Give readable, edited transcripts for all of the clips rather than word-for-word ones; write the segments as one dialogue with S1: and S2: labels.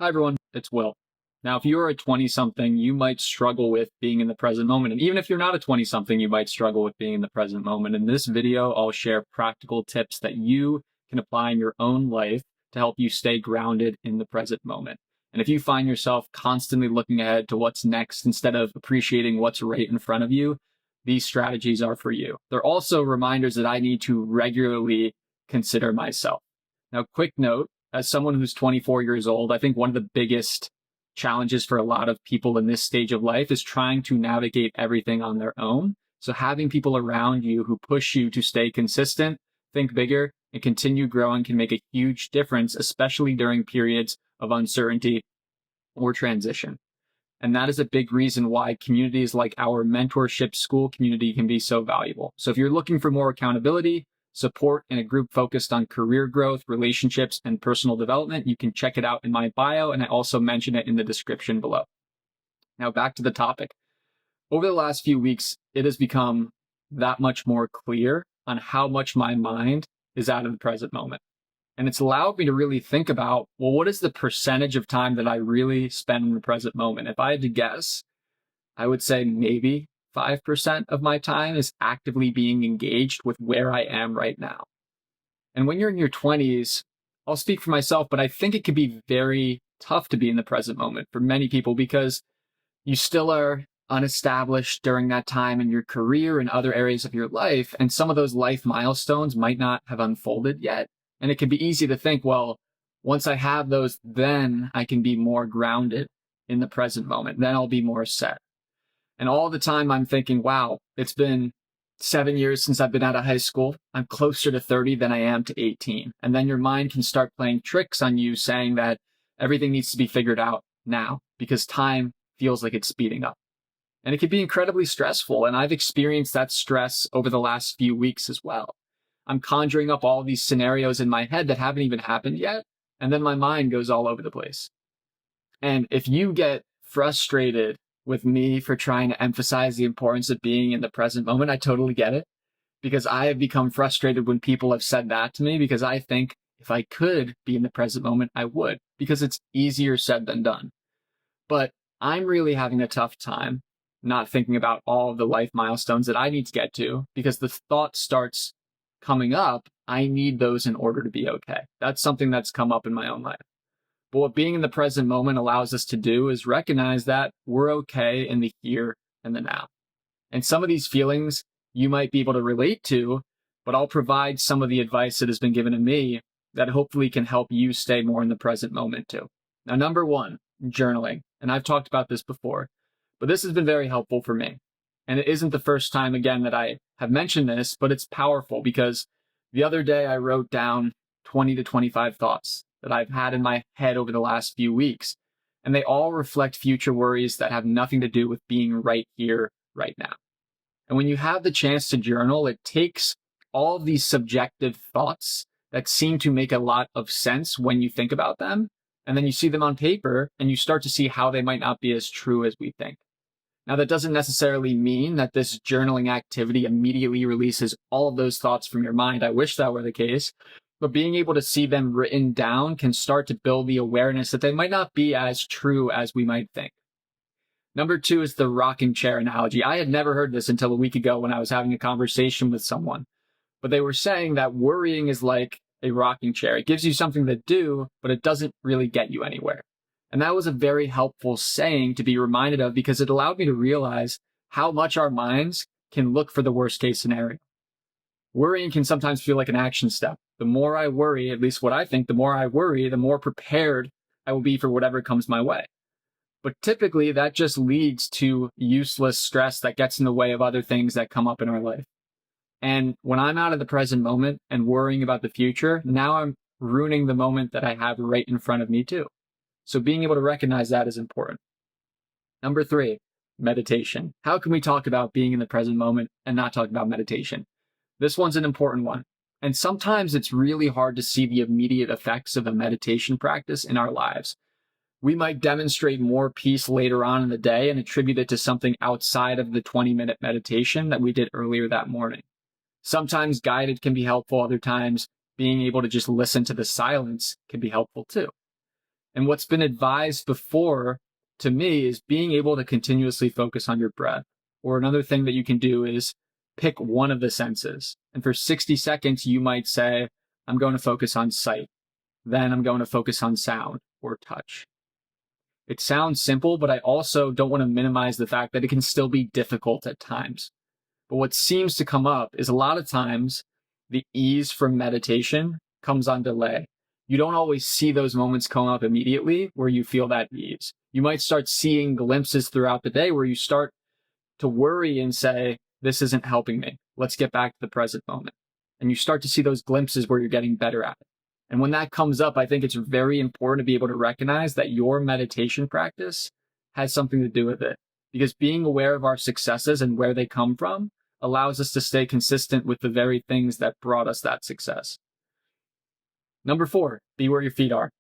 S1: Hi, everyone. It's Will. Now, if you're a 20 something, you might struggle with being in the present moment. And even if you're not a 20 something, you might struggle with being in the present moment. In this video, I'll share practical tips that you can apply in your own life to help you stay grounded in the present moment. And if you find yourself constantly looking ahead to what's next instead of appreciating what's right in front of you, these strategies are for you. They're also reminders that I need to regularly consider myself. Now, quick note, as someone who's 24 years old, I think one of the biggest challenges for a lot of people in this stage of life is trying to navigate everything on their own. So having people around you who push you to stay consistent, think bigger, and continue growing can make a huge difference, especially during periods of uncertainty or transition. And that is a big reason why communities like our mentorship school community can be so valuable. So if you're looking for more accountability, support, and a group focused on career growth, relationships, and personal development, you can check it out in my bio, and I also mention it in the description below. Now back to the topic. Over the last few weeks, it has become that much more clear on how much my mind is out of the present moment. And it's allowed me to really think about, well, what is the percentage of time that I really spend in the present moment? If I had to guess, I would say maybe 5% of my time is actively being engaged with where I am right now. And when you're in your 20s, I'll speak for myself, but I think it can be very tough to be in the present moment for many people because you still are unestablished during that time in your career and other areas of your life. And some of those life milestones might not have unfolded yet. And it can be easy to think, well, once I have those, then I can be more grounded in the present moment. Then I'll be more set. And all the time I'm thinking, wow, it's been 7 years since I've been out of high school. I'm closer to 30 than I am to 18. And then your mind can start playing tricks on you saying that everything needs to be figured out now because time feels like it's speeding up. And it can be incredibly stressful. And I've experienced that stress over the last few weeks as well. I'm conjuring up all these scenarios in my head that haven't even happened yet. And then my mind goes all over the place. And if you get frustrated with me for trying to emphasize the importance of being in the present moment, I totally get it, because I have become frustrated when people have said that to me, because I think if I could be in the present moment, I would, because it's easier said than done. But I'm really having a tough time not thinking about all of the life milestones that I need to get to, because the thought starts coming up. I need those in order to be okay. That's something that's come up in my own life. But what being in the present moment allows us to do is recognize that we're okay in the here and the now. And some of these feelings you might be able to relate to, but I'll provide some of the advice that has been given to me that hopefully can help you stay more in the present moment too. Now, number one, journaling. And I've talked about this before, but this has been very helpful for me. And it isn't the first time, again, that I have mentioned this, but it's powerful because the other day I wrote down 20 to 25 thoughts that I've had in my head over the last few weeks. And they all reflect future worries that have nothing to do with being right here, right now. And when you have the chance to journal, it takes all of these subjective thoughts that seem to make a lot of sense when you think about them. And then you see them on paper and you start to see how they might not be as true as we think. Now, that doesn't necessarily mean that this journaling activity immediately releases all of those thoughts from your mind. I wish that were the case. But being able to see them written down can start to build the awareness that they might not be as true as we might think. Number two is the rocking chair analogy. I had never heard this until a week ago when I was having a conversation with someone. But they were saying that worrying is like a rocking chair. It gives you something to do, but it doesn't really get you anywhere. And that was a very helpful saying to be reminded of because it allowed me to realize how much our minds can look for the worst case scenario. Worrying can sometimes feel like an action step. The more I worry, at least what I think, the more I worry, the more prepared I will be for whatever comes my way. But typically that just leads to useless stress that gets in the way of other things that come up in our life. And when I'm out of the present moment and worrying about the future, now I'm ruining the moment that I have right in front of me too. So being able to recognize that is important. Number three, meditation. How can we talk about being in the present moment and not talk about meditation? This one's an important one. And sometimes it's really hard to see the immediate effects of a meditation practice in our lives. We might demonstrate more peace later on in the day and attribute it to something outside of the 20-minute meditation that we did earlier that morning. Sometimes guided can be helpful. Other times being able to just listen to the silence can be helpful too. And what's been advised before to me is being able to continuously focus on your breath. Or another thing that you can do is pick one of the senses. And for 60 seconds, you might say, I'm going to focus on sight. Then I'm going to focus on sound or touch. It sounds simple, but I also don't want to minimize the fact that it can still be difficult at times. But what seems to come up is a lot of times the ease from meditation comes on delay. You don't always see those moments come up immediately where you feel that ease. You might start seeing glimpses throughout the day where you start to worry and say, this isn't helping me. Let's get back to the present moment. And you start to see those glimpses where you're getting better at it. And when that comes up, I think it's very important to be able to recognize that your meditation practice has something to do with it. Because being aware of our successes and where they come from allows us to stay consistent with the very things that brought us that success. Number 4, be where your feet are.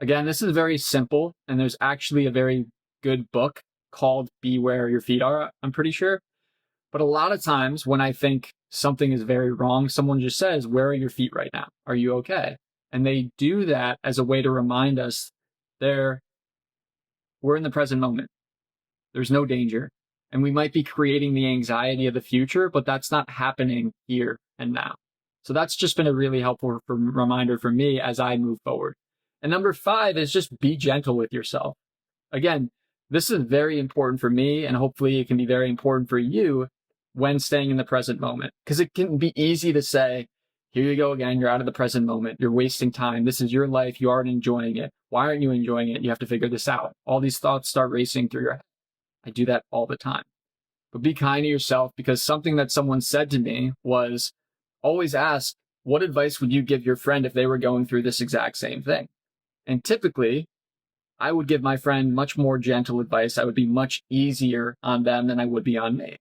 S1: Again, this is very simple, and there's actually a very good book called Be Where Your Feet Are, I'm pretty sure. But a lot of times when I think something is very wrong, someone just says, where are your feet right now? Are you okay? And they do that as a way to remind us we're in the present moment. There's no danger. And we might be creating the anxiety of the future, but that's not happening here and now. So that's just been a really helpful reminder for me as I move forward. And number 5 is just be gentle with yourself. Again, this is very important for me, and hopefully it can be very important for you when staying in the present moment. Because it can be easy to say, here you go again, you're out of the present moment. You're wasting time. This is your life. You aren't enjoying it. Why aren't you enjoying it? You have to figure this out. All these thoughts start racing through your head. I do that all the time. But be kind to yourself, because something that someone said to me was, always ask, what advice would you give your friend if they were going through this exact same thing? And typically, I would give my friend much more gentle advice. I would be much easier on them than I would be on me.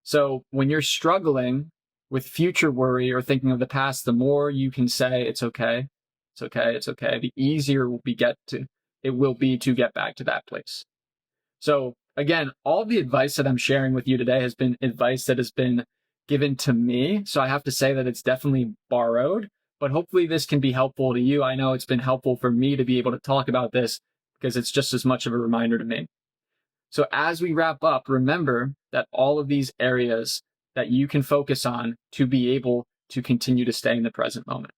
S1: So when you're struggling with future worry or thinking of the past, the more you can say, it's okay, it's okay, it's okay, the easier it will be to get back to that place. So again, all the advice that I'm sharing with you today has been advice that has been given to me. So I have to say that it's definitely borrowed, but hopefully this can be helpful to you. I know it's been helpful for me to be able to talk about this because it's just as much of a reminder to me. So as we wrap up, remember that all of these areas that you can focus on to be able to continue to stay in the present moment.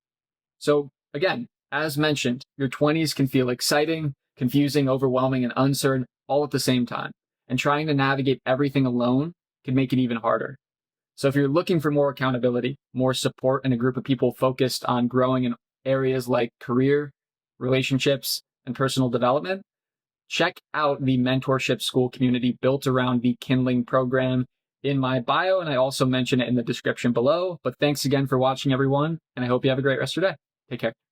S1: So again, as mentioned, your 20s can feel exciting, confusing, overwhelming, and uncertain all at the same time. And trying to navigate everything alone can make it even harder. So if you're looking for more accountability, more support, and a group of people focused on growing in areas like career, relationships, and personal development, check out the mentorship school community built around the Kindling program in my bio, and I also mention it in the description below. But thanks again for watching, everyone, and I hope you have a great rest of your day. Take care.